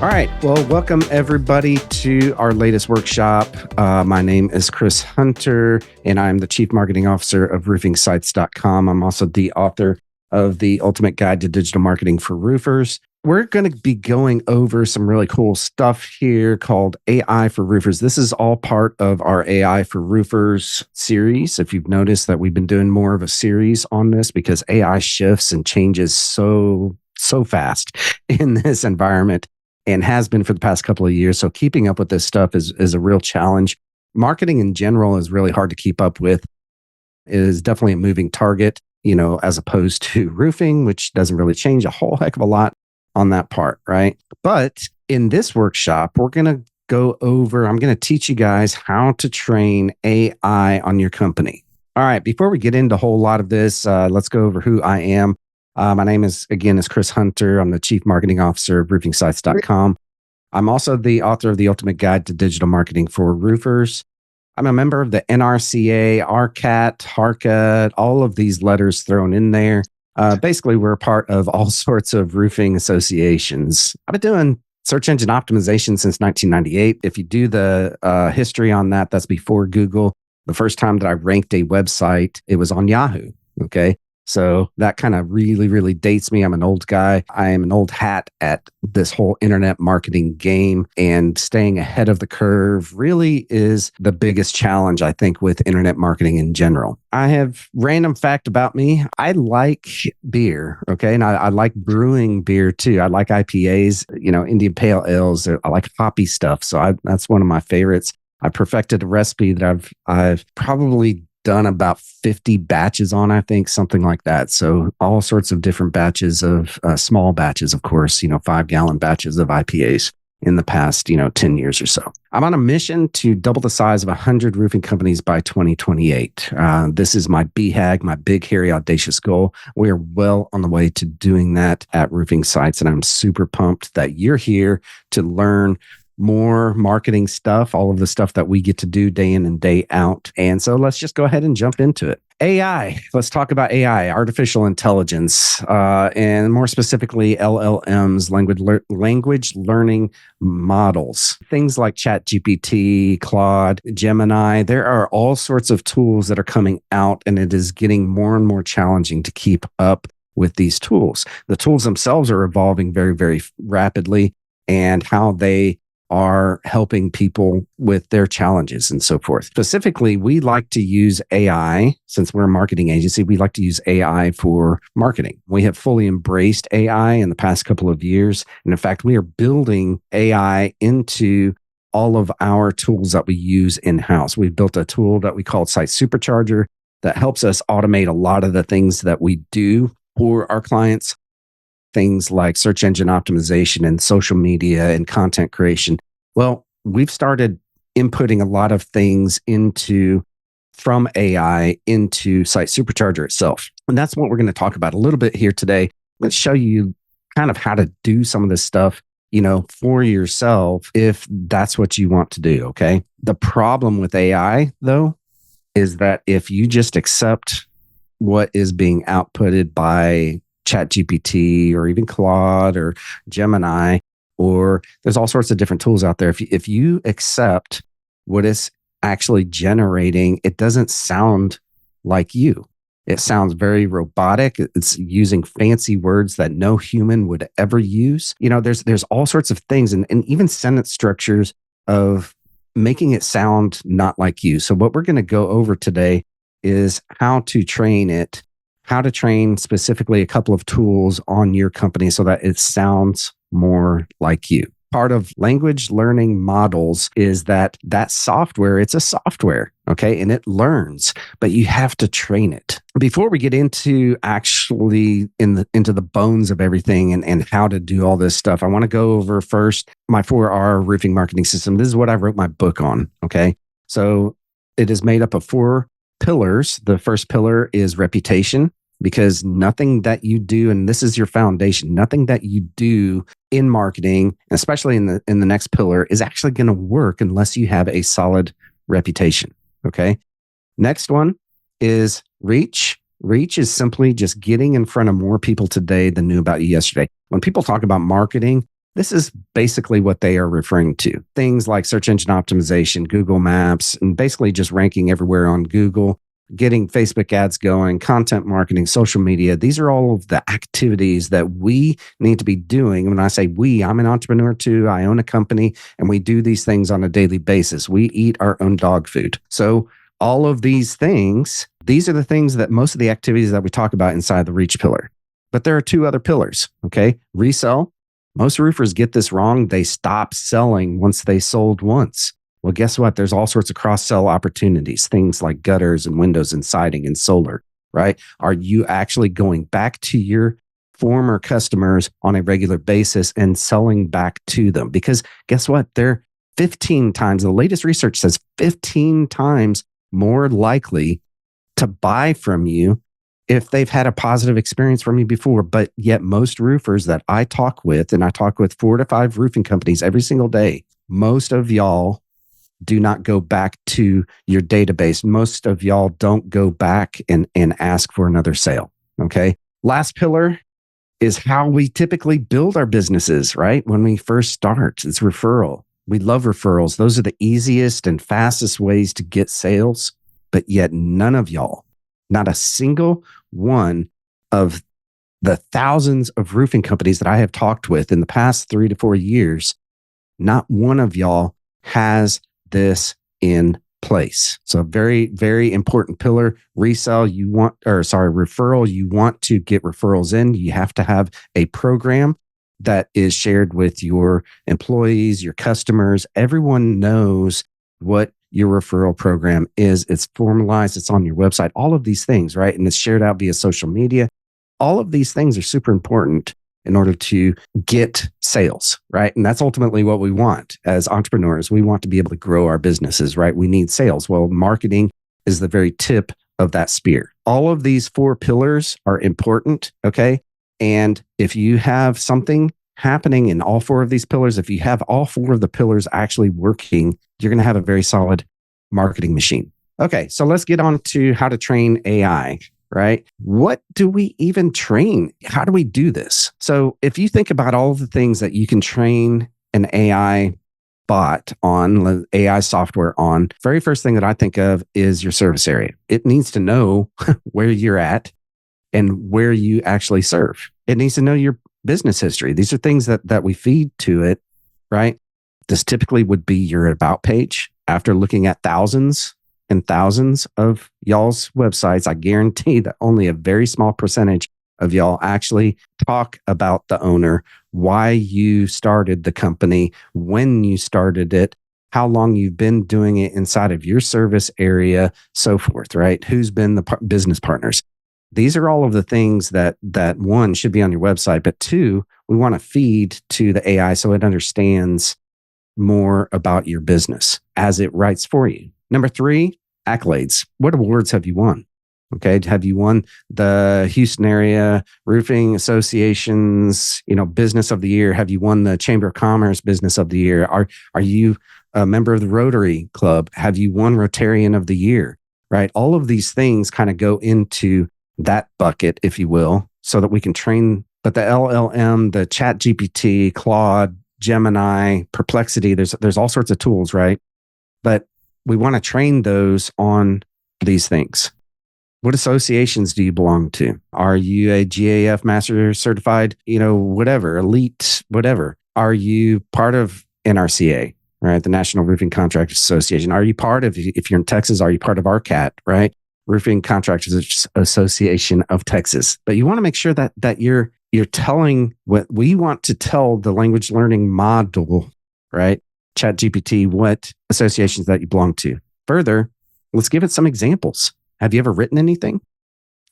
All right. Well, welcome everybody to our latest workshop. My name is Chris Hunter, and I'm the Chief Marketing Officer of roofingsites.com. I'm also the author of the Ultimate Guide to Digital Marketing for Roofers. We're going to be going over some really cool stuff here called AI for Roofers. This is all part of our AI for Roofers series. If you've noticed that we've been doing more of a series on this because AI shifts and changes so fast in this environment, and has been for the past couple of years. So keeping up with this stuff is a real challenge. Marketing in general is really hard to keep up with. It is definitely a moving target, as opposed to roofing, which doesn't really change a whole heck of a lot on that part, right? But in this workshop, I'm going to teach you guys how to train AI on your company. All right, before we get into a whole lot of this, let's go over who I am. My name is Chris Hunter. I'm the Chief Marketing Officer of roofingsites.com. I'm also the author of the Ultimate Guide to Digital Marketing for Roofers. I'm a member of the NRCA, RCAT, HARCA, all of these letters thrown in there. Basically, we're a part of all sorts of roofing associations. I've been doing search engine optimization since 1998. If you do the history on that, that's before Google. The first time that I ranked a website, it was on Yahoo. Okay. So that kind of really, really dates me. I'm an old guy. I am an old hat at this whole internet marketing game, and staying ahead of the curve really is the biggest challenge, I think, with internet marketing in general. I have random fact about me. I like beer. Okay. And I like brewing beer too. I like IPAs, Indian Pale Ales. I like hoppy stuff. So that's one of my favorites. I perfected a recipe that I've probably done about 50 batches on, I think, something like that. So all sorts of different batches of small batches, of course, 5-gallon batches of IPAs in the past, 10 years or so. I'm on a mission to double the size of 100 roofing companies by 2028. This is my BHAG, my big, hairy, audacious goal. We are well on the way to doing that at Roofing Sites, and I'm super pumped that you're here to learn more marketing stuff, all of the stuff that we get to do day in and day out. And so let's just go ahead and jump into it. AI. Let's talk about AI, artificial intelligence, and more specifically, LLMs, language learning models. Things like ChatGPT, Claude, Gemini. There are all sorts of tools that are coming out, and it is getting more and more challenging to keep up with these tools. The tools themselves are evolving very, very rapidly, and how they are helping people with their challenges and so forth. Specifically, we like to use AI. Since we're a marketing agency, we like to use AI for marketing. We have fully embraced AI in the past couple of years. And in fact, we are building AI into all of our tools that we use in-house. We've built a tool that we call Site Supercharger that helps us automate a lot of the things that we do for our clients. Things like search engine optimization and social media and content creation. Well, we've started inputting a lot of things from AI into Site Supercharger itself. And that's what we're going to talk about a little bit here today. I'm going to show you kind of how to do some of this stuff, for yourself if that's what you want to do. Okay. The problem with AI, though, is that if you just accept what is being outputted by ChatGPT or even Claude or Gemini, or there's all sorts of different tools out there. If you accept what it's actually generating, it doesn't sound like you. It sounds very robotic. It's using fancy words that no human would ever use. There's all sorts of things, and even sentence structures of making it sound not like you. So what we're going to go over today is how to train it, how to train specifically a couple of tools on your company so that it sounds more like you. Part of language learning models is that software, it's a software, okay? And it learns, but you have to train it. Before we get into actually into the bones of everything and how to do all this stuff, I want to go over first my 4R roofing marketing system. This is what I wrote my book on, okay? So it is made up of 4 pillars. The first pillar is reputation, because nothing that you do, and this is your foundation, nothing that you do in marketing, especially in the next pillar, is actually going to work unless you have a solid reputation. Okay. Next one is reach. Reach is simply just getting in front of more people today than knew about you yesterday. When people talk about marketing, This is basically what they are referring to. Things like search engine optimization, Google Maps, and basically just ranking everywhere on Google, getting Facebook ads going, content marketing, social media. These are all of the activities that we need to be doing. When I say we, I'm an entrepreneur too. I own a company and we do these things on a daily basis. We eat our own dog food. So all of these things, these are the things that most of the activities that we talk about inside the reach pillar. But there are two other pillars, okay? Resell. Most roofers get this wrong. They stop selling once they sold once. Well, guess what? There's all sorts of cross-sell opportunities, things like gutters and windows and siding and solar, right? Are you actually going back to your former customers on a regular basis and selling back to them? Because guess what? They're 15 times, the latest research says 15 times more likely to buy from you if they've had a positive experience from you before. But yet most roofers that I talk with, and I talk with 4 to 5 roofing companies every single day, most of y'all do not go back to your database. Most of y'all don't go back and ask for another sale. Okay. Last pillar is how we typically build our businesses, right? When we first start, it's referral. We love referrals. Those are the easiest and fastest ways to get sales. But yet none of y'all, not a single one of the thousands of roofing companies that I have talked with in the past 3 to 4 years, not one of y'all has this in place. So very, very important pillar. Referral, you want to get referrals in. You have to have a program that is shared with your employees, your customers. Everyone knows what your referral program is. It's formalized. It's on your website, all of these things, right? And it's shared out via social media. All of these things are super important in order to get sales, right? And that's ultimately what we want as entrepreneurs. We want to be able to grow our businesses, right? We need sales. Well, marketing is the very tip of that spear. All of these 4 pillars are important, okay? And if you have something happening in all 4 of these pillars, if you have all 4 of the pillars actually working, you're going to have a very solid marketing machine. Okay, so let's get on to how to train AI, right? What do we even train? How do we do this? So if you think about all of the things that you can train an AI bot on, AI software on, very first thing that I think of is your service area. It needs to know where you're at and where you actually serve. It needs to know your business history. These are things that we feed to it, right? This typically would be your about page. After looking at thousands and thousands of y'all's websites, I guarantee that only a very small percentage of y'all actually talk about the owner, why you started the company, when you started it, how long you've been doing it inside of your service area, so forth, right? Who's been the business partners? These are all of the things that one should be on your website, but 2, we want to feed to the AI so it understands more about your business as it writes for you. Number 3, accolades. What awards have you won? Okay. Have you won the Houston Area Roofing Association's, Business of the Year? Have you won the Chamber of Commerce Business of the Year? Are you a member of the Rotary Club? Have you won Rotarian of the Year? Right. All of these things kind of go into that bucket, if you will, so that we can train. But the LLM, the ChatGPT, Claude, Gemini, Perplexity, there's all sorts of tools, right? But we want to train those on these things. What associations do you belong to? Are you a GAF master certified, whatever, elite, whatever? Are you part of NRCA, right? The National Roofing Contractors Association. Are you part of, if you're in Texas, are you part of RCAT, right? Roofing Contractors Association of Texas. But you want to make sure that you're telling what we want to tell the language learning model, right? ChatGPT, what associations that you belong to. Further, let's give it some examples. Have you ever written anything?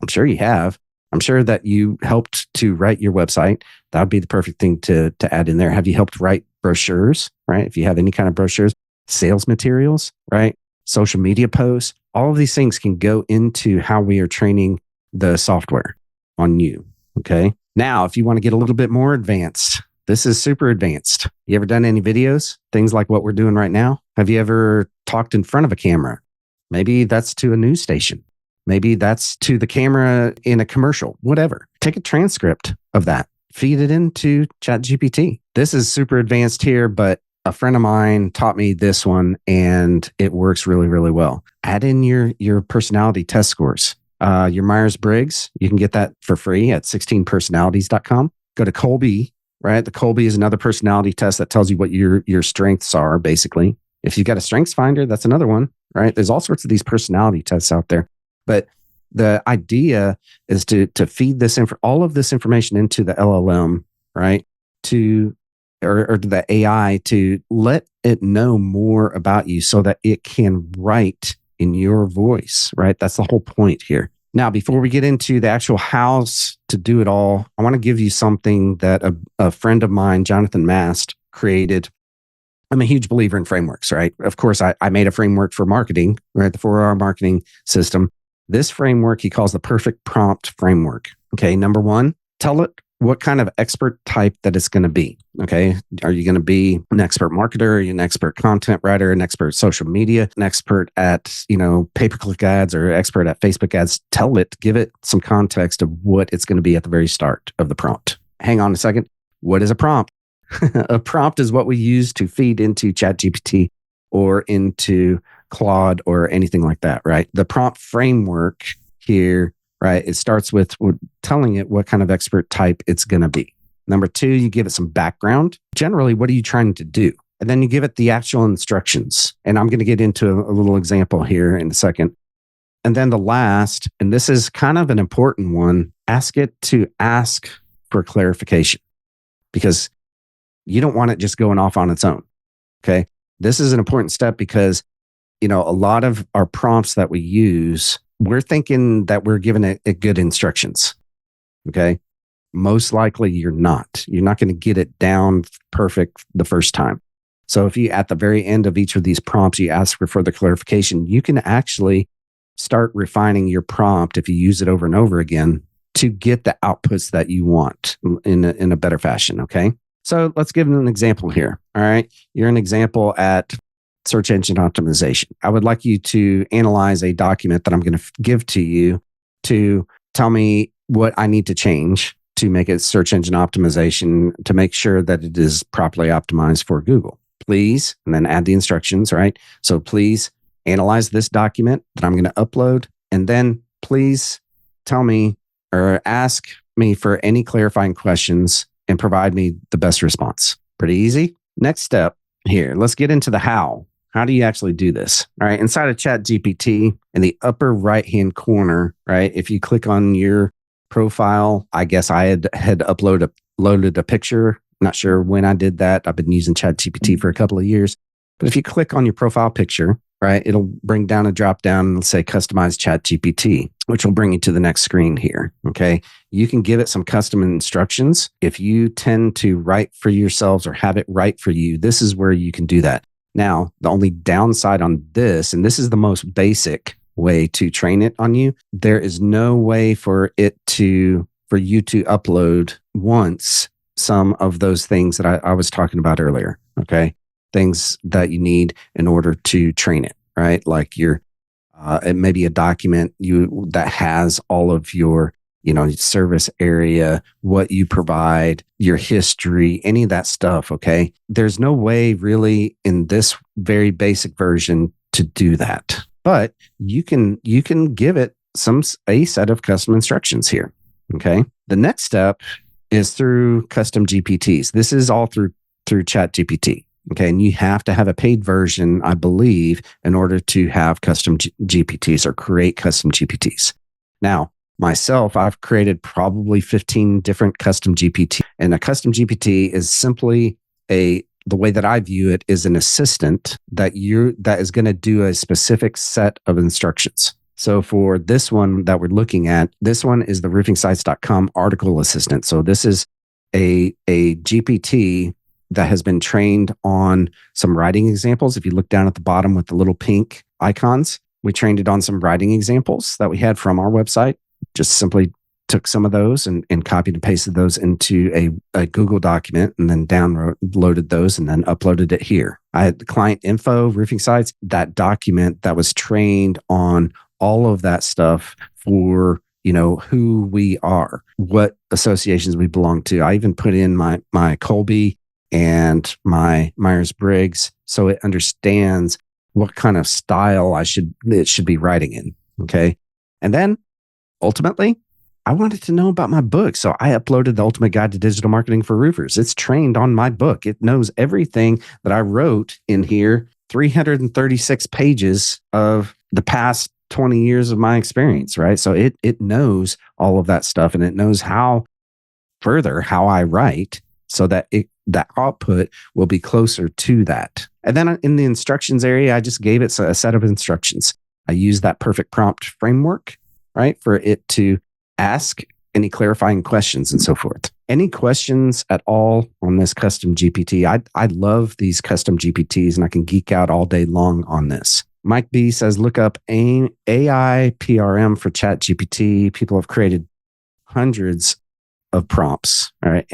I'm sure you have. I'm sure that you helped to write your website. That would be the perfect thing to add in there. Have you helped write brochures, right? If you have any kind of brochures, sales materials, right? Social media posts, all of these things can go into how we are training the software on you. Okay. Now, if you want to get a little bit more advanced, this is super advanced. You ever done any videos? Things like what we're doing right now? Have you ever talked in front of a camera? Maybe that's to a news station. Maybe that's to the camera in a commercial, whatever. Take a transcript of that. feed it into ChatGPT. This is super advanced here, but a friend of mine taught me this one and it works really, really well. Add in your personality test scores. Your Myers-Briggs, you can get that for free at 16personalities.com. Go to Colby, right? The Colby is another personality test that tells you what your strengths are, basically. If you've got a strengths finder, that's another one, right? There's all sorts of these personality tests out there. But the idea is to feed all of this information into the LLM, right? Or the AI to let it know more about you so that it can write in your voice, right? That's the whole point here. Now, before we get into the actual hows to do it all, I want to give you something that a friend of mine, Jonathan Mast, created. I'm a huge believer in frameworks, right? Of course, I made a framework for marketing, right? The 4R marketing system. This framework he calls the perfect prompt framework. Okay, number one, tell it what kind of expert type that it's going to be. Okay, are you going to be an expert marketer? Are you an expert content writer? An expert social media? An expert at pay-per-click ads or expert at Facebook ads? Tell it, give it some context of what it's going to be at the very start of the prompt. Hang on a second. What is a prompt? A prompt is what we use to feed into ChatGPT or into Claude or anything like that, right? The prompt framework here, right? It starts with telling it what kind of expert type it's going to be. Number two, you give it some background. Generally, what are you trying to do? And then you give it the actual instructions. And I'm going to get into a little example here in a second. And then the last, and this is kind of an important one, ask it to ask for clarification because you don't want it just going off on its own. Okay. This is an important step because, a lot of our prompts that we use, we're thinking that we're giving it good instructions. Okay. Most likely you're not. You're not going to get it down perfect the first time. So if you, at the very end of each of these prompts, you ask for further clarification, you can actually start refining your prompt if you use it over and over again to get the outputs that you want in a better fashion. Okay. So let's give an example here. All right. You're an example at search engine optimization. I would like you to analyze a document that I'm going to give to you to tell me what I need to change to make it search engine optimization to make sure that it is properly optimized for Google. Please, and then add the instructions, right? So please analyze this document that I'm going to upload, and then please tell me or ask me for any clarifying questions and provide me the best response. Pretty easy. Next step here, let's get into the how. How do you actually do this? All right. Inside of ChatGPT, in the upper right-hand corner, right? If you click on your profile, I guess I had loaded a picture. Not sure when I did that. I've been using ChatGPT for a couple of years. But if you click on your profile picture, right, it'll bring down a drop down and it'll say customize ChatGPT, which will bring you to the next screen here. Okay. You can give it some custom instructions. If you tend to write for yourselves or have it write for you, this is where you can do that. Now, the only downside on this, and this is the most basic way to train it on you, there is no way for you to upload once some of those things that I was talking about earlier. Okay. Things that you need in order to train it, right? Like it may be a document that has all of your, service area, what you provide, your history, any of that stuff. Okay. There's no way really in this very basic version to do that, but you can give it a set of custom instructions here. Okay. The next step is through custom GPTs. This is all through ChatGPT. Okay. And you have to have a paid version, I believe, in order to have custom GPTs or create custom GPTs. Now, myself, I've created probably 15 different custom GPT. And a custom GPT is simply the way that I view it is an assistant that is going to do a specific set of instructions. So for this one that we're looking at, this one is the roofingsites.com article assistant. So this is a GPT that has been trained on some writing examples. If you look down at the bottom with the little pink icons, we trained it on some writing examples that we had from our website. Just simply took some of those and copied and pasted those into a Google document and then downloaded those and then uploaded it here. I had the client info, roofing sites, that document that was trained on all of that stuff for, who we are, what associations we belong to. I even put in my Colby and my Myers-Briggs so it understands what kind of style it should be writing in. Okay. And then ultimately, I wanted to know about my book. So I uploaded the Ultimate Guide to Digital Marketing for Roofers. It's trained on my book. It knows everything that I wrote in here, 336 pages of the past 20 years of my experience, right? So it knows all of that stuff, and it knows how I write so that that output will be closer to that. And then in the instructions area, I just gave it a set of instructions. I used that perfect prompt framework, right, for it to ask any clarifying questions and so forth. Any questions at all on this custom GPT? I love these custom GPTs, and I can geek out all day long on this. Mike B says, look up AI PRM for ChatGPT. People have created hundreds of prompts. All right,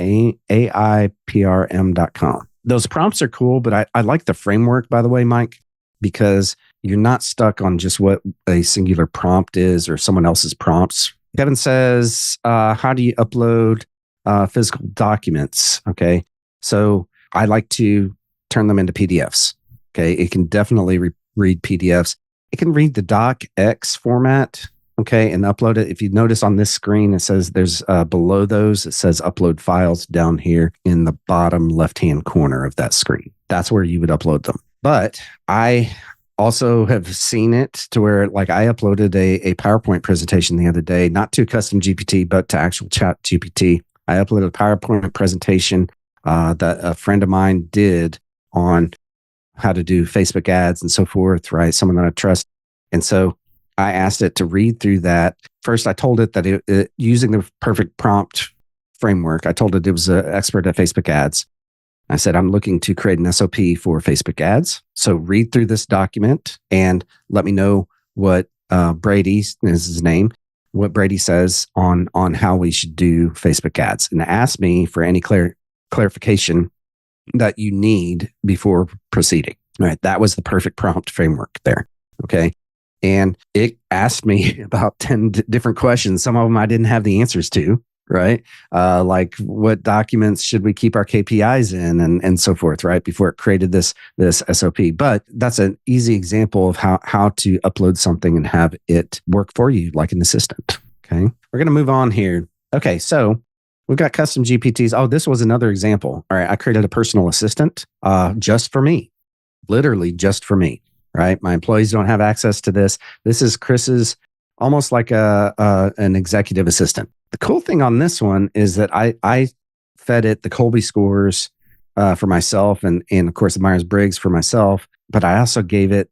AIPRM.com. Those prompts are cool, but I like the framework, by the way, Mike, because you're not stuck on just what a singular prompt is or someone else's prompts. Kevin says, how do you upload physical documents? Okay. So I like to turn them into PDFs. Okay. It can definitely read PDFs. It can read the docx format. Okay. And upload it. If you notice on this screen, it says there's below those, it says upload files down here in the bottom left-hand corner of that screen. That's where you would upload them. But I also have seen it to where, like, I uploaded a PowerPoint presentation the other day, not to custom GPT, but to actual Chat GPT. I uploaded a PowerPoint presentation that a friend of mine did on how to do Facebook ads and so forth, right? Someone that I trust. And so I asked it to read through that. First, I told it that it using the perfect prompt framework, I told it was an expert at Facebook ads. I said, I'm looking to create an SOP for Facebook ads. So read through this document and let me know what Brady is his name, what Brady says on how we should do Facebook ads, and ask me for any clarification that you need before proceeding. All right. That was the perfect prompt framework there. Okay. And it asked me about 10 different questions. Some of them I didn't have the answers to. Right. Like, what documents should we keep our KPIs in and so forth, right? Before it created this SOP. But that's an easy example of how to upload something and have it work for you like an assistant. Okay. We're going to move on here. Okay. So we've got custom GPTs. Oh, this was another example. All right. I created a personal assistant just for me, literally just for me, right? My employees don't have access to this. This is Chris's, almost like an executive assistant. The cool thing on this one is that I fed it the Colby scores for myself and of course the Myers-Briggs for myself, but I also gave it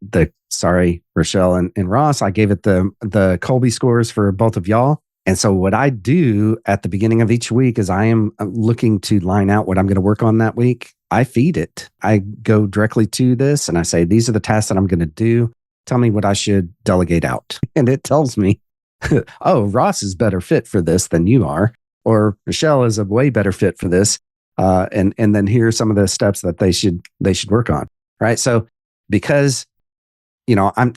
Rochelle and Ross, I gave it the Colby scores for both of y'all. And so what I do at the beginning of each week is I am looking to line out what I'm going to work on that week. I feed it. I go directly to this and I say, these are the tasks that I'm going to do. Tell me what I should delegate out. And it tells me, oh, Ross is better fit for this than you are, or Michelle is a way better fit for this. And then here are some of the steps that they should work on. Right. So because, I'm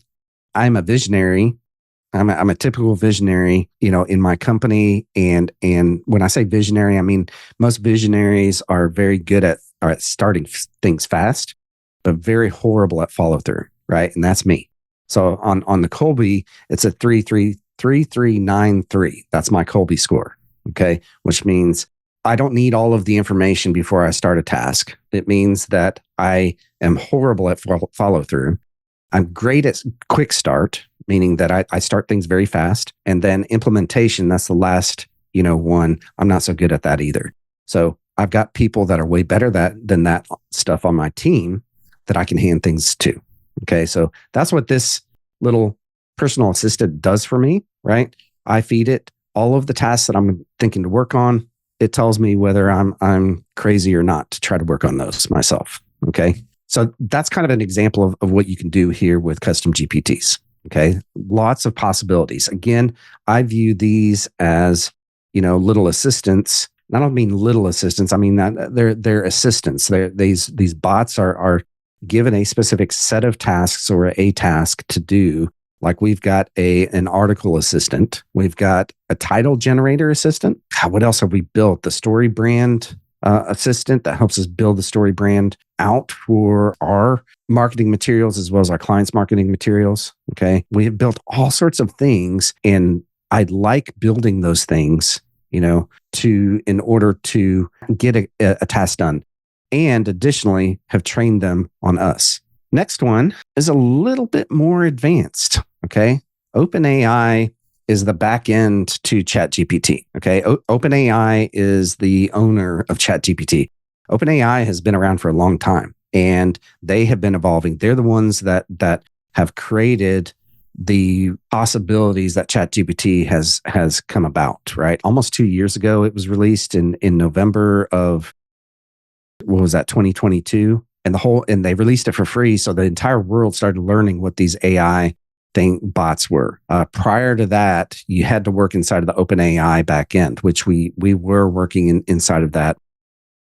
a visionary, I'm a typical visionary, in my company. And when I say visionary, I mean, most visionaries are very good at starting things fast, but very horrible at follow through. Right. And that's me. So on the Colby, it's a 3393. That's my Colby score. Okay. Which means I don't need all of the information before I start a task. It means that I am horrible at follow through. I'm great at quick start, meaning that I start things very fast. And then implementation, that's the last, one. I'm not so good at that either. So I've got people that are way better than that stuff on my team that I can hand things to. Okay. So that's what this little personal assistant does for me, right? I feed it all of the tasks that I'm thinking to work on. It tells me whether I'm crazy or not to try to work on those myself. Okay. So that's kind of an example of what you can do here with custom GPTs. Okay. Lots of possibilities. Again, I view these as, little assistants. And I don't mean little assistants. I mean that they're assistants. These bots are given a specific set of tasks or a task to do Like we've got an article assistant. We've got a title generator assistant. God, what else have we built? The story brand assistant that helps us build the story brand out for our marketing materials as well as our clients' marketing materials. Okay. We have built all sorts of things, and I like building those things, in order to get a task done, and additionally have trained them on us. Next one is a little bit more advanced. Okay. OpenAI is the back end to ChatGPT. Okay. OpenAI is the owner of ChatGPT. OpenAI has been around for a long time, and they have been evolving. They're the ones that have created the possibilities that ChatGPT has come about, right? Almost 2 years ago, it was released in November of, 2022. And they released it for free. So the entire world started learning what these AI bots were. Prior to that, you had to work inside of the OpenAI backend, which we were working inside of that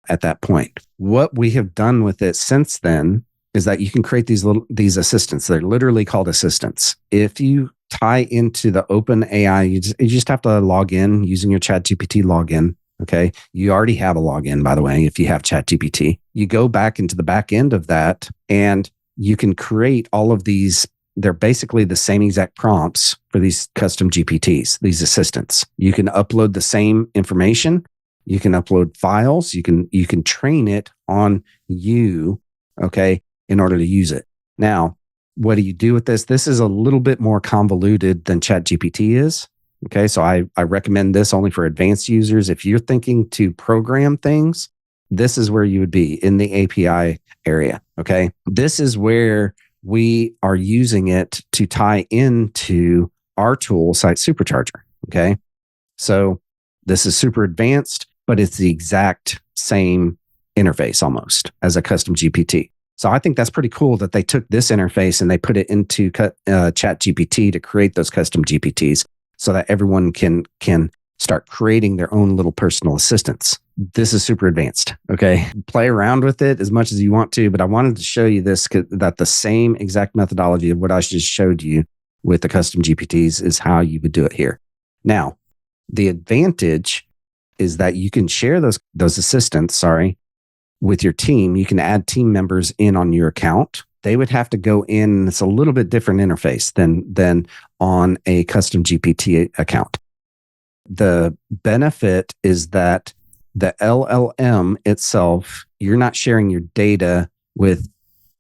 at that point. What we have done with it since then is that you can create these assistants. They're literally called assistants. If you tie into the OpenAI, you just have to log in using your ChatGPT login. Okay. You already have a login, by the way, if you have ChatGPT. You go back into the back end of that, and you can create all of these. They're basically the same exact prompts for these custom GPTs, these assistants. You can upload the same information. You can upload files. You can train it on you, okay, in order to use it. Now, what do you do with this? This is a little bit more convoluted than ChatGPT is. Okay, so I recommend this only for advanced users. If you're thinking to program things, this is where you would be, in the API area. Okay, this is where we are using it to tie into our tool, Site Supercharger. Okay, so this is super advanced, but it's the exact same interface almost as a custom GPT. So I think that's pretty cool that they took this interface and they put it into ChatGPT to create those custom GPTs, so that everyone can start creating their own little personal assistants. This is super advanced. Okay. Play around with it as much as you want to, but I wanted to show you this, that the same exact methodology of what I just showed you with the custom GPTs is how you would do it here. Now, the advantage is that you can share those assistants, with your team. You can add team members in on your account. They would have to go in. It's a little bit different interface than on a custom GPT account. The benefit is that the LLM itself, you're not sharing your data with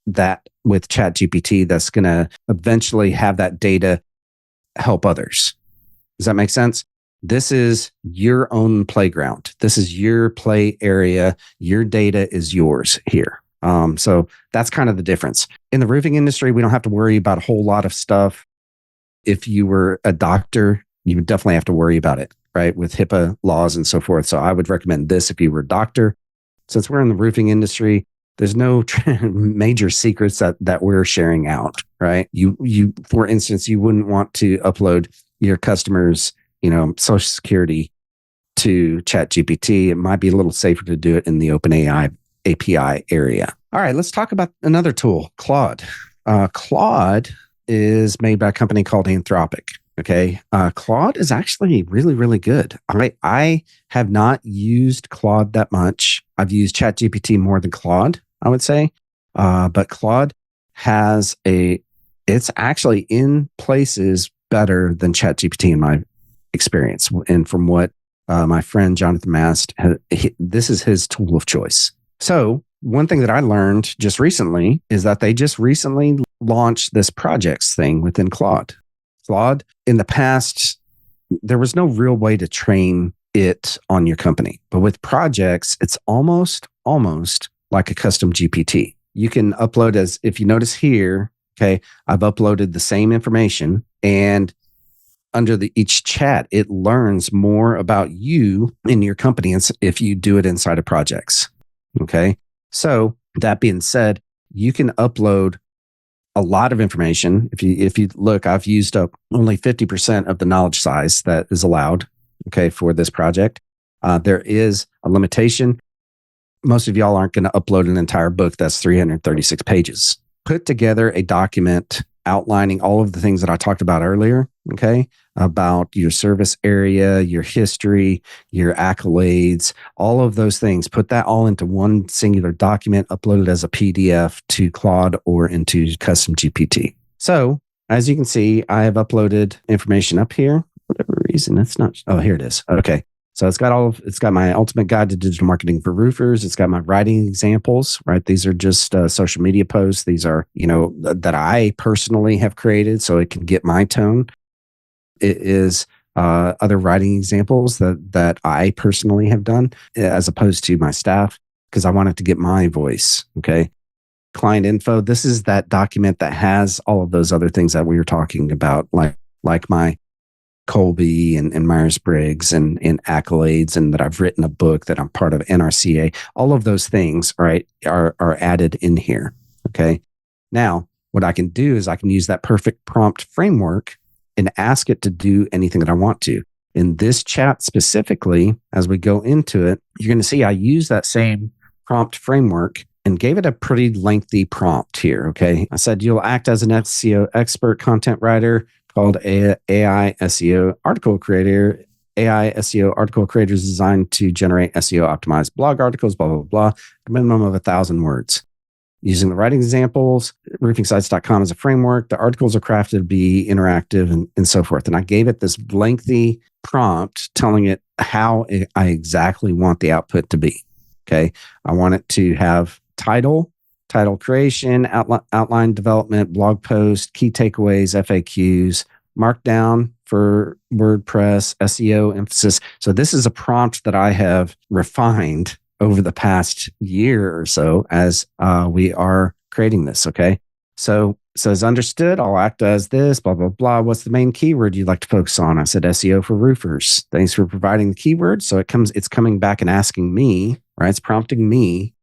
ChatGPT that's going to eventually have that data help others. Does that make sense? This is your own playground. This is your play area. Your data is yours here. So that's kind of the difference. In the roofing industry, we don't have to worry about a whole lot of stuff. If you were a doctor, you would definitely have to worry about it, right? With HIPAA laws and so forth. So I would recommend this if you were a doctor. Since we're in the roofing industry, there's no major secrets that we're sharing out, right? You, for instance, you wouldn't want to upload your customers' Social Security to ChatGPT. It might be a little safer to do it in the OpenAI API area. All right, let's talk about another tool, Claude. Claude is made by a company called Anthropic. Okay, Claude is actually really, really good. I have not used Claude that much. I've used ChatGPT more than Claude, I would say. But Claude it's actually in places better than ChatGPT in my experience. And from what my friend Jonathan Mast, this is his tool of choice. So one thing that I learned just recently is that they just recently launched this projects thing within Claude. Claude, in the past, there was no real way to train it on your company. But with projects, it's almost like a custom GPT. You can upload, as if you notice here, okay, I've uploaded the same information, and under each chat, it learns more about you and your company if you do it inside of projects. Okay. So that being said, you can upload a lot of information. If you look, I've used up only 50% of the knowledge size that is allowed, okay, for this project. There is a limitation. Most of y'all aren't going to upload an entire book that's 336 pages. Put together a document outlining all of the things that I talked about earlier, okay, about your service area, your history, your accolades, all of those things. Put that all into one singular document, upload it as a PDF to Claude or into Custom GPT. So as you can see, I have uploaded information up here. For whatever reason, it's not. Oh, here it is. Okay. So it's got my ultimate guide to digital marketing for roofers. It's got my writing examples, right? These are just social media posts. These are, that I personally have created so it can get my tone. It is other writing examples that I personally have done as opposed to my staff, because I want it to get my voice. Okay. Client info. This is that document that has all of those other things that we were talking about, like my Colby and Myers-Briggs and accolades, and that I've written a book, that I'm part of NRCA. All of those things, right, are added in here. Okay. Now, what I can do is I can use that perfect prompt framework and ask it to do anything that I want to. In this chat specifically, as we go into it, you're going to see I use that same prompt framework and gave it a pretty lengthy prompt here. Okay. I said, you'll act as an SEO expert, content writer, called AI SEO article creator. AI SEO article creator is designed to generate SEO optimized blog articles, blah, blah, blah, a minimum of 1,000 words. Using the writing examples, roofingsites.com as a framework, the articles are crafted to be interactive and so forth. And I gave it this lengthy prompt telling it how I exactly want the output to be. Okay. I want it to have title creation, outline development, blog post, key takeaways, FAQs, markdown for WordPress, SEO emphasis. So this is a prompt that I have refined over the past year or so as we are creating this. Okay. So as understood, I'll act as this, blah, blah, blah. What's the main keyword you'd like to focus on? I said SEO for roofers. Thanks for providing the keyword. So it's coming back and asking me, right? It's prompting me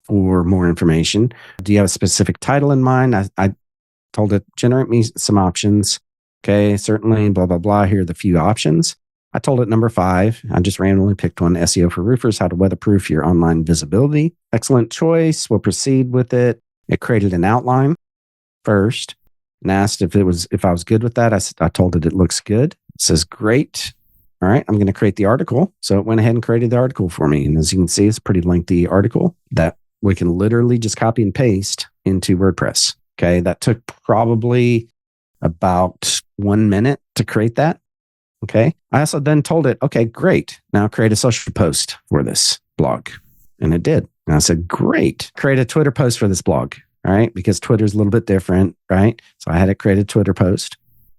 for more information. Do you have a specific title in mind? I told it, generate me some options. Okay, certainly, blah, blah, blah. Here are the few options. I told it number 5. I just randomly picked one, SEO for roofers, how to weatherproof your online visibility. Excellent choice. We'll proceed with it. It created an outline first and asked if I was good with that. I told it looks good. It says, great. All right, I'm going to create the article. So it went ahead and created the article for me. And as you can see, it's a pretty lengthy article that we can literally just copy and paste into WordPress. Okay, that took probably about 1 minute to create that. Okay, I also then told it, okay, great. Now create a social post for this blog. And it did. And I said, great, create a Twitter post for this blog. All right, because Twitter's a little bit different, right? So I had it create a Twitter post.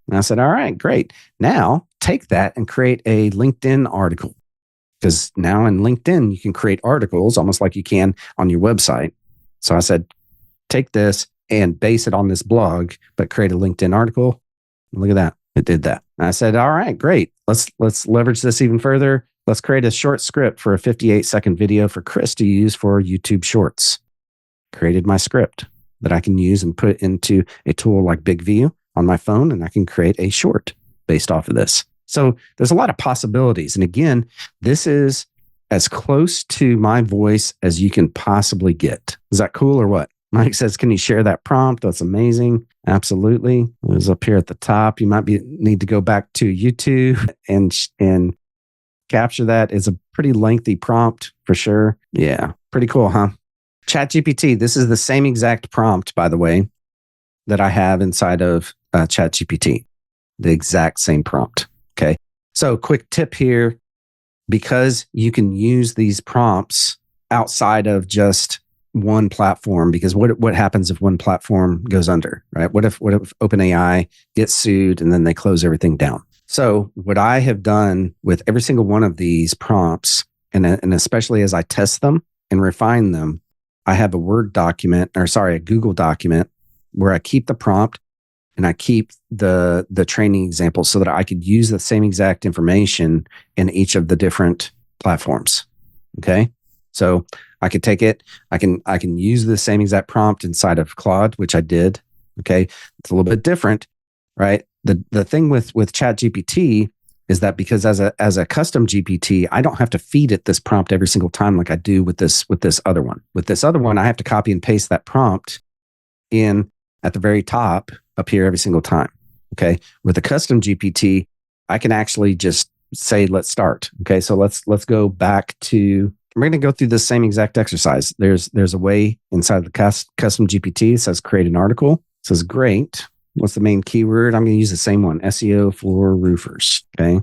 And I said, all right, great. Now take that and create a LinkedIn article. Because now in LinkedIn, you can create articles almost like you can on your website. So I said, take this and base it on this blog, but create a LinkedIn article. Look at that. It did that. And I said, all right, great. Let's leverage this even further. Let's create a short script for a 58-second video for Chris to use for YouTube Shorts. Created my script that I can use and put into a tool like BigView on my phone, and I can create a short based off of this. So there's a lot of possibilities. And again, this is as close to my voice as you can possibly get. Is that cool or what? Mike says, can you share that prompt? That's amazing. Absolutely. It was up here at the top. You might need to go back to YouTube and capture that. It's a pretty lengthy prompt for sure. Yeah. Pretty cool, huh? ChatGPT. This is the same exact prompt, by the way, that I have inside of ChatGPT. The exact same prompt. Okay. So quick tip here, because you can use these prompts outside of just one platform, because what happens if one platform goes under, right? What if OpenAI gets sued and then they close everything down? So what I have done with every single one of these prompts, and especially as I test them and refine them, I have a Google document where I keep the prompt and I keep the training examples so that I could use the same exact information in each of the different platforms. Okay. So I could take it, I can use the same exact prompt inside of Claude, which I did. Okay. It's a little bit different, right? The thing with ChatGPT is that because as a custom GPT, I don't have to feed it this prompt every single time like I do with this other one. With this other one, I have to copy and paste that prompt in at the very top appear every single time. Okay. With a custom GPT, I can actually just say, let's start. Okay. So let's go back to, we're going to go through the same exact exercise. There's a way inside the custom GPT. It says create an article. It says great. What's the main keyword? I'm going to use the same one, SEO for roofers. Okay.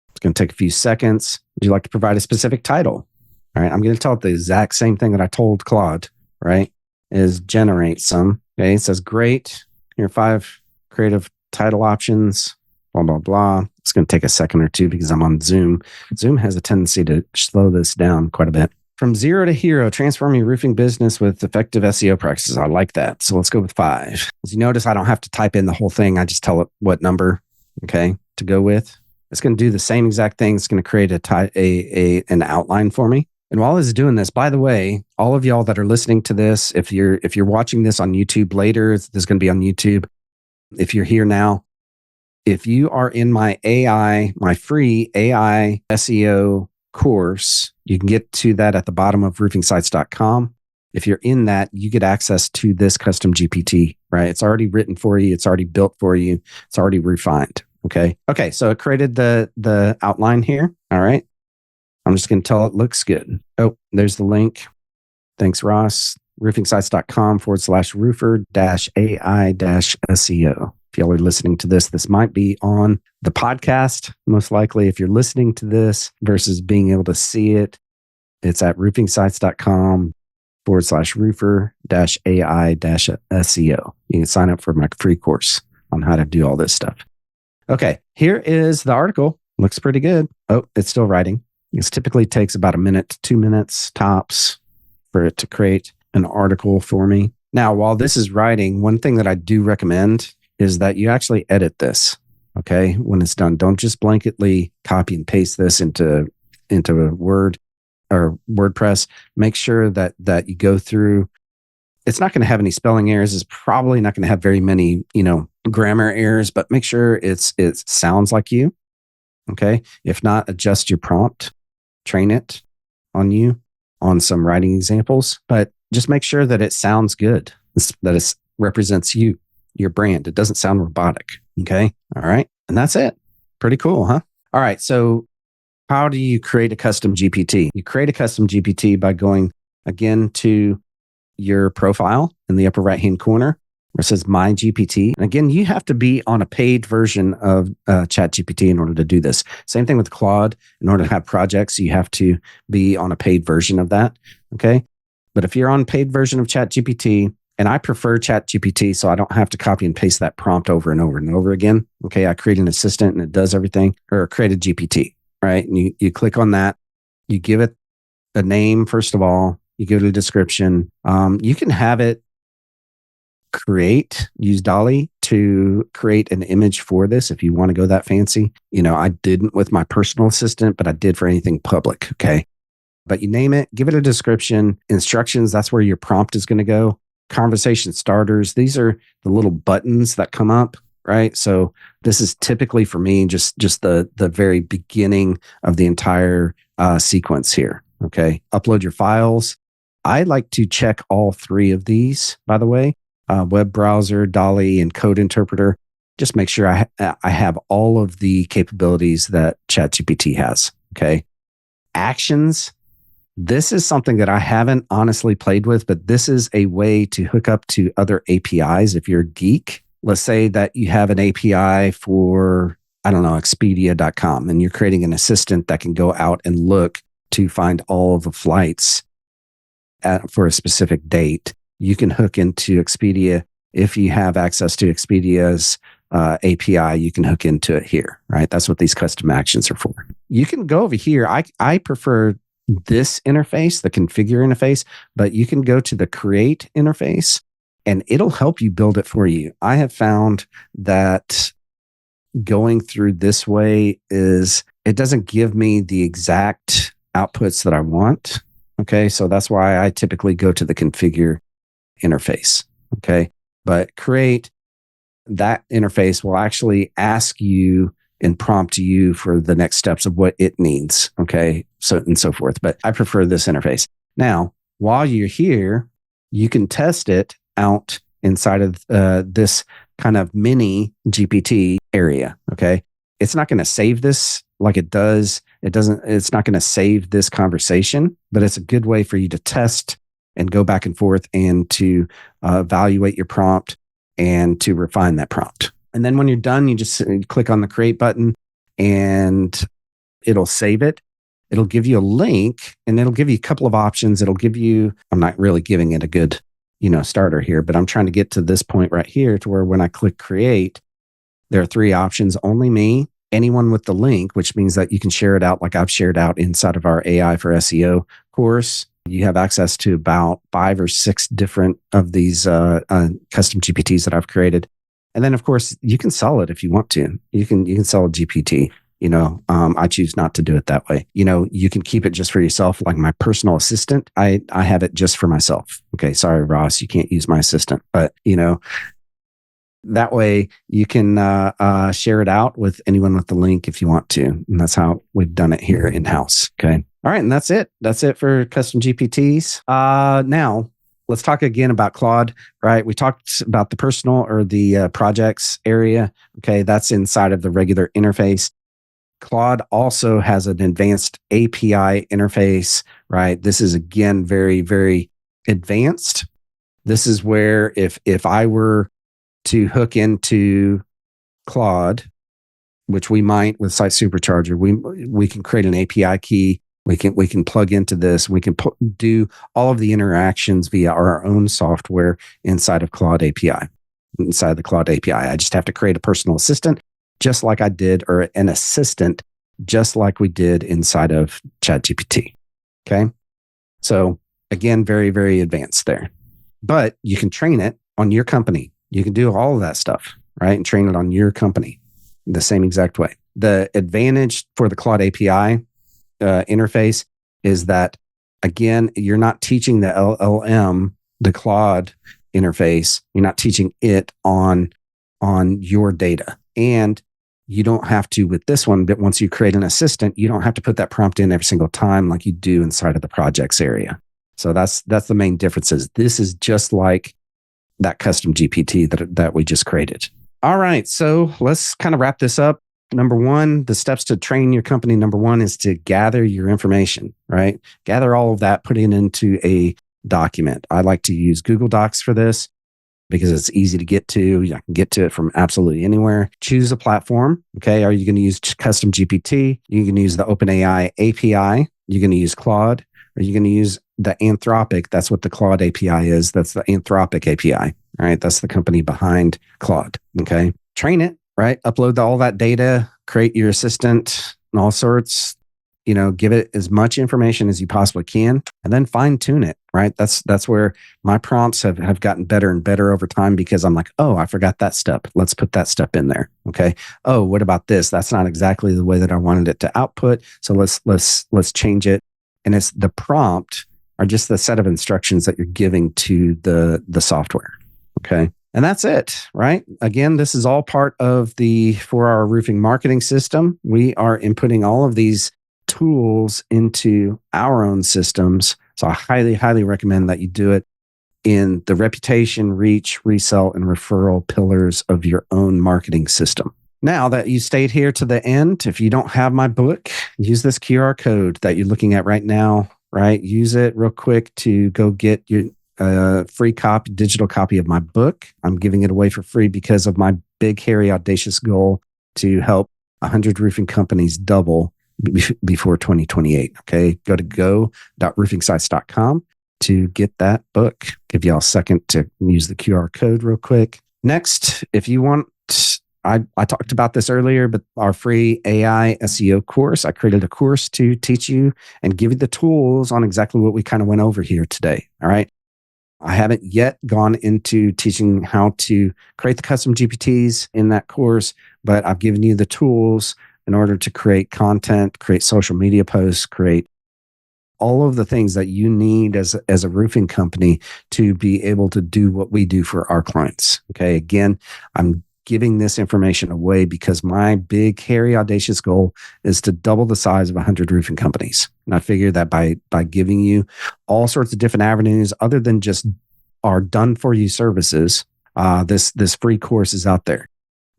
It's going to take a few seconds. Would you like to provide a specific title? All right. I'm going to tell it the exact same thing that I told Claude, right? Is generate some. Okay. It says great. Here are 5 creative title options, blah, blah, blah. It's going to take a second or two because I'm on Zoom. Zoom has a tendency to slow this down quite a bit. From zero to hero, transform your roofing business with effective SEO practices. I like that. So let's go with 5. As you notice, I don't have to type in the whole thing. I just tell it what number, okay, to go with. It's going to do the same exact thing. It's going to create an outline for me. And while it's doing this, by the way, all of y'all that are listening to this, if you're watching this on YouTube later, this is going to be on YouTube. If you're here now, if you are in my free AI SEO course, you can get to that at the bottom of roofingsites.com. If you're in that, you get access to this custom GPT, right? It's already written for you. It's already built for you. It's already refined. Okay. So it created the outline here. All right. I'm just going to tell it looks good. Oh, there's the link. Thanks, Ross. roofingsites.com/roofer-AI-SEO. If y'all are listening to this might be on the podcast. Most likely, if you're listening to this versus being able to see it, it's at roofingsites.com/roofer-AI-SEO. You can sign up for my free course on how to do all this stuff. Okay, here is the article. Looks pretty good. Oh, it's still writing. It typically takes about 1 minute to 2 minutes tops for it to create an article for me. Now, while this is writing, one thing that I do recommend is that you actually edit this, okay, when it's done. Don't just blanketly copy and paste this into a Word or WordPress. Make sure that you go through. It's not going to have any spelling errors. It's probably not going to have very many, grammar errors, but make sure it sounds like you, okay? If not, adjust your prompt, train it on some writing examples, but just make sure that it sounds good, that it represents you, your brand. It doesn't sound robotic. Okay. All right. And that's it. Pretty cool, huh? All right. So how do you create a custom GPT? You create a custom GPT by going again to your profile in the upper right-hand corner where it says My GPT. And again, you have to be on a paid version of ChatGPT in order to do this. Same thing with Claude. In order to have projects, you have to be on a paid version of that. Okay. But if you're on paid version of ChatGPT, and I prefer ChatGPT, so I don't have to copy and paste that prompt over and over and over again. Okay. I create an assistant and it does everything, or create a GPT, right? And you click on that. You give it a name, first of all. You give it a description. You can have it use DALL-E to create an image for this if you want to go that fancy. I didn't with my personal assistant, but I did for anything public. Okay. But you name it, give it a description, instructions. That's where your prompt is going to go. Conversation starters. These are the little buttons that come up, right? So this is typically for me, just the very beginning of the entire sequence here. Okay. Upload your files. I like to check all 3 of these, by the way, web browser, DALL-E, and code interpreter. Just make sure I have all of the capabilities that ChatGPT has. Okay. Actions. This is something that I haven't honestly played with, but this is a way to hook up to other APIs. If you're a geek, let's say that you have an API for, Expedia.com, and you're creating an assistant that can go out and look to find all of the flights for a specific date. You can hook into Expedia. If you have access to Expedia's API, you can hook into it here, right? That's what these custom actions are for. You can go over here. I prefer this interface, the configure interface, but you can go to the create interface and it'll help you build it for you. I have found that going through this way it doesn't give me the exact outputs that I want. Okay. So that's why I typically go to the configure interface. Okay. But create, that interface will actually ask you and prompt you for the next steps of what it needs. Okay. So and so forth. But I prefer this interface. Now, while you're here, you can test it out inside of this kind of mini GPT area. Okay. It's not going to save this like it does. It's not going to save this conversation, but it's a good way for you to test and go back and forth and to evaluate your prompt and to refine that prompt. And then when you're done, you just click on the create button and it'll save it. It'll give you a link and it'll give you a couple of options. It'll give you, I'm not really giving it a good, starter here, but I'm trying to get to this point right here to where when I click create, there are 3 options: only me, anyone with the link, which means that you can share it out like I've shared out inside of our AI for SEO course. You have access to about 5 or 6 different of these custom GPTs that I've created. And then, of course, you can sell it if you want to. You can sell a GPT. I choose not to do it that way. You can keep it just for yourself, like my personal assistant. I have it just for myself. Okay, sorry, Ross, you can't use my assistant, but that way you can share it out with anyone with the link if you want to. And that's how we've done it here in-house. Okay. All right. And that's it. That's it for custom GPTs. Now let's talk again about Claude, right? We talked about the personal or the projects area. Okay. That's inside of the regular interface. Claude also has an advanced API interface, right? This is again, very, very advanced. This is where if I were to hook into Claude, which we might with Site Supercharger, we can create an API key. We can plug into this. We can do all of the interactions via our own software inside of Claude API, inside the Claude API. I just have to create a personal assistant, just like I did, or an assistant, just like we did inside of ChatGPT. Okay. So again, very, very advanced there, but you can train it on your company. You can do all of that stuff, right? And train it on your company the same exact way. The advantage for the Claude API interface is that, again, you're not teaching the LLM, the Claude interface. You're not teaching it on your data. And you don't have to with this one, but once you create an assistant, you don't have to put that prompt in every single time like you do inside of the projects area. So that's the main differences. This is just like that custom GPT that we just created. All right. So let's kind of wrap this up. Number 1, the steps to train your company. Number 1 is to gather your information, right? Gather all of that, put it into a document. I like to use Google Docs for this because it's easy to get to. I can get to it from absolutely anywhere. Choose a platform. Okay. Are you going to use custom GPT? You can use the OpenAI API. You're going to use Claude. Are you going to use the Anthropic? That's what the Claude API is. That's the Anthropic API. All right. That's the company behind Claude. Okay. Train it, right? Upload all that data, create your assistant and all sorts, give it as much information as you possibly can, and then fine tune it, right? That's where my prompts have gotten better and better over time because I'm like, oh, I forgot that step. Let's put that step in there. Okay. Oh, what about this? That's not exactly the way that I wanted it to output. So let's change it. And it's the prompt are just the set of instructions that you're giving to the software. Okay. And that's it, right? Again, this is all part of the 4-Hour Roofing marketing system. We are inputting all of these tools into our own systems. So I highly, highly recommend that you do it in the reputation, reach, resell, and referral pillars of your own marketing system. Now that you stayed here to the end, if you don't have my book, use this QR code that you're looking at right now, right? Use it real quick to go get your free copy, digital copy of my book. I'm giving it away for free because of my big, hairy, audacious goal to help 100 roofing companies double before 2028. Okay. Go to go.roofingsites.com to get that book. Give y'all a second to use the QR code real quick. Next, if you want, I talked about this earlier, but our free AI SEO course, I created a course to teach you and give you the tools on exactly what we kind of went over here today. All right. I haven't yet gone into teaching how to create the custom GPTs in that course, but I've given you the tools in order to create content, create social media posts, create all of the things that you need as a roofing company to be able to do what we do for our clients. Okay. Again, I'm giving this information away because my big, hairy, audacious goal is to double the size of 100 roofing companies. And I figure that by giving you all sorts of different avenues, other than just our done for you services, this free course is out there.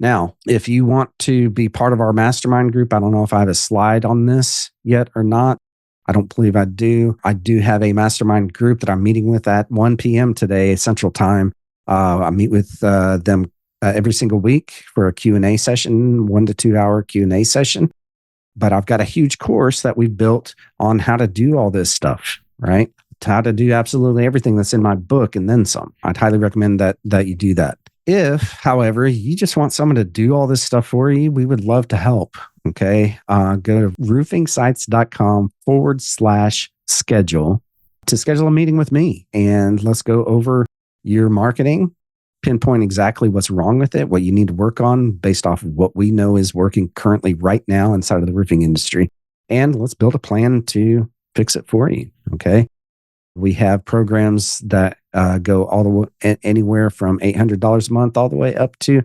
Now, if you want to be part of our mastermind group, I don't know if I have a slide on this yet or not. I don't believe I do. I do have a mastermind group that I'm meeting with at 1 p.m. today, Central Time. I meet with them every single week for a Q&A session, 1 to 2 hour Q&A session. But I've got a huge course that we've built on how to do all this stuff, right? How to do absolutely everything that's in my book and then some. I'd highly recommend that you do that. If, however, you just want someone to do all this stuff for you, we would love to help. Okay. Go to roofingsites.com/schedule to schedule a meeting with me. And let's go over your marketing, pinpoint exactly what's wrong with it, what you need to work on based off of what we know is working currently right now inside of the roofing industry. And let's build a plan to fix it for you. Okay. We have programs that go all the way anywhere from $800 a month all the way up to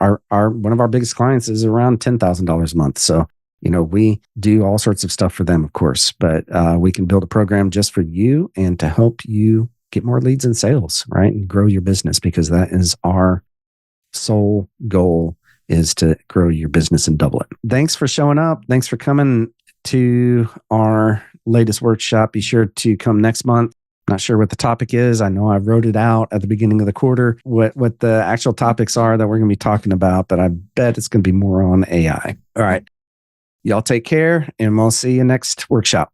our one of our biggest clients is around $10,000 a month. So, we do all sorts of stuff for them, of course, but we can build a program just for you and to help you get more leads and sales, right? And grow your business, because that is our sole goal, is to grow your business and double it. Thanks for showing up. Thanks for coming to our latest workshop. Be sure to come next month. Not sure what the topic is. I know I wrote it out at the beginning of the quarter, what the actual topics are that we're going to be talking about, but I bet it's going to be more on AI. All right. Y'all take care, and we'll see you next workshop.